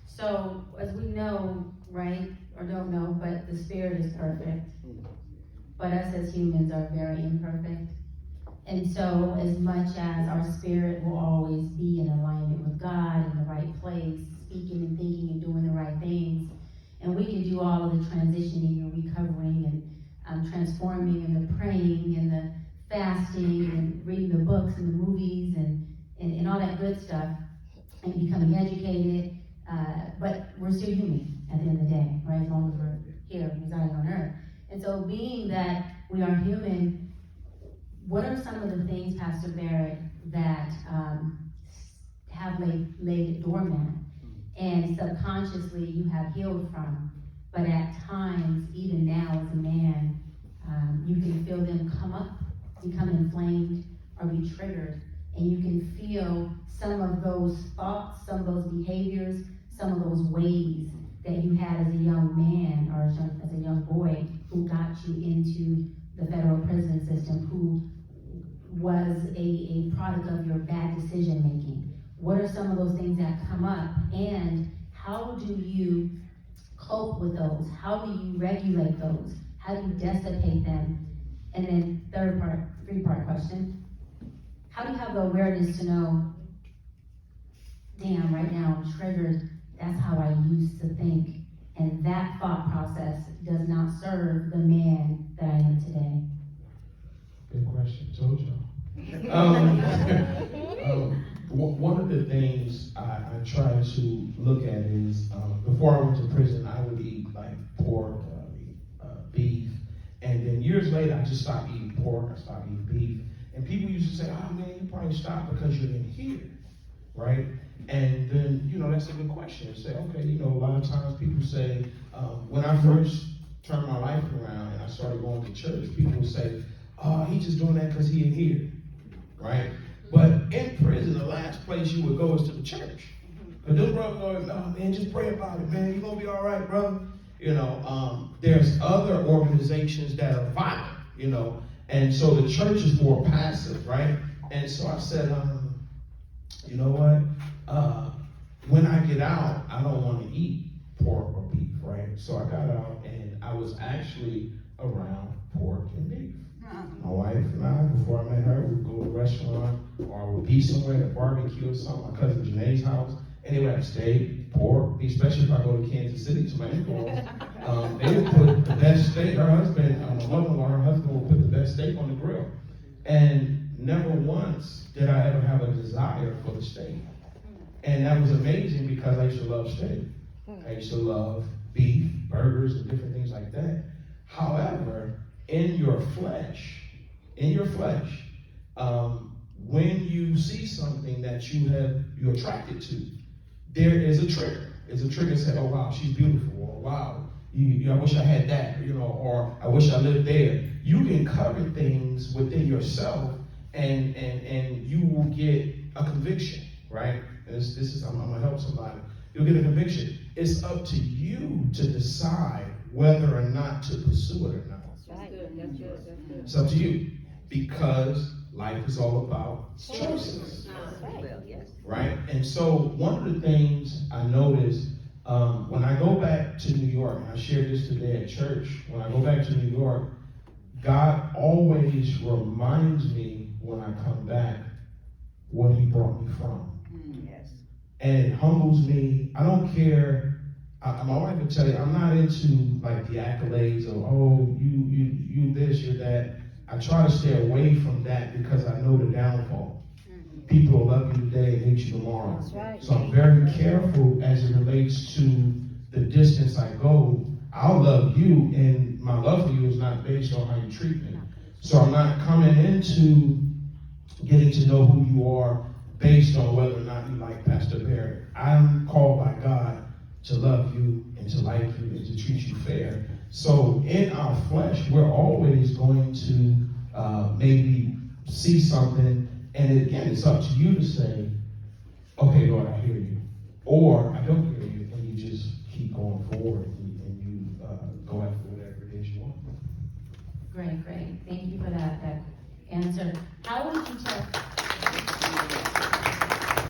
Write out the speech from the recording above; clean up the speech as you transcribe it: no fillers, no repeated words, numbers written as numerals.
So, as we know, right, or don't know, but the Spirit is perfect. But us as humans are very imperfect. And so, as much as our spirit will always be in alignment with God in the right place, speaking and thinking and doing the right things, and we can do all of the transitioning and recovering and transforming and the praying and the fasting and reading the books and the movies and all that good stuff and becoming educated, but we're still human at the end of the day, right? As long as we're here residing on earth. And so being that we are human, what are some of the things, Pastor Barrett, that have laid dormant and subconsciously you have healed from, but at times, even now as a man, you can feel them come up, become inflamed, or be triggered, and you can feel some of those thoughts, some of those behaviors, some of those ways that you had as a young man or as a young boy who got you into the federal prison system, who was a product of your bad decision making. What are some of those things that come up, and how do you cope with those? How do you regulate those? How do you dissipate them? And then three-part question. How do you have the awareness to know, damn, right now I'm triggered, that's how I used to think, and that thought process does not serve the man that I am today? Good question, told y'all. One of the things I try to look at is, before I went to prison, I would eat like pork, beef, and then years later, I just stopped eating pork, I stopped eating beef, and people used to say, oh man, you probably stopped because you're in here, right? And then, that's a good question. Say, okay, a lot of times people say, when I first turned my life around and I started going to church, people would say, oh, he's just doing that because he in here, right? But in prison, the last place you would go is to the church. But those brothers go, oh man, just pray about it, man. You're going to be all right, brother. There's other organizations that are violent, and so the church is more passive, right? And so I said, you know what? When I get out, I don't want to eat pork or beef, right? So I got out and I was actually around pork and beef. My wife and I, before I met her, we would go to a restaurant or we would be somewhere at a barbecue or something, my cousin Janae's house, and they would have steak, pork, especially if I go to Kansas City to my in-laws. They would put the best steak, her husband, my mother-in-law, her husband would put the best steak on the grill. And never once did I ever have a desire for the steak. And that was amazing because I used to love steak. I used to love beef, burgers, and different things like that. However, in your flesh, when you see something that you're attracted to, there is a trigger. It's a trigger to say, oh wow, she's beautiful, or wow, I wish I had that, or I wish I lived there. You can cover things within yourself and you will get a conviction, right? I'm gonna help somebody. You'll get a conviction. It's up to you to decide whether or not to pursue it or not. That's good. That's good. It's up to you, because life is all about choices, right? And so one of the things I noticed when I go back to New York, and I shared this today at church, when I go back to New York, God always reminds me when I come back what he brought me from. Yes. And it humbles me. I don't care. My wife would tell you, I'm not into like the accolades of, oh, you this, you're that. I try to stay away from that because I know the downfall. People will love you today and hate you tomorrow. That's right. So I'm very careful as it relates to the distance I go. I'll love you, and my love for you is not based on how you treat me. So I'm not coming into getting to know who you are based on whether or not you like Pastor Barrett. I'm called by God to love you and to like you and to treat you fair. So in our flesh, we're always going to maybe see something, and again, it's up to you to say, okay, Lord, I hear you. Or I don't hear you, and you just keep going forward and you go after whatever it is you want. Great. Thank you for that answer. How would you tell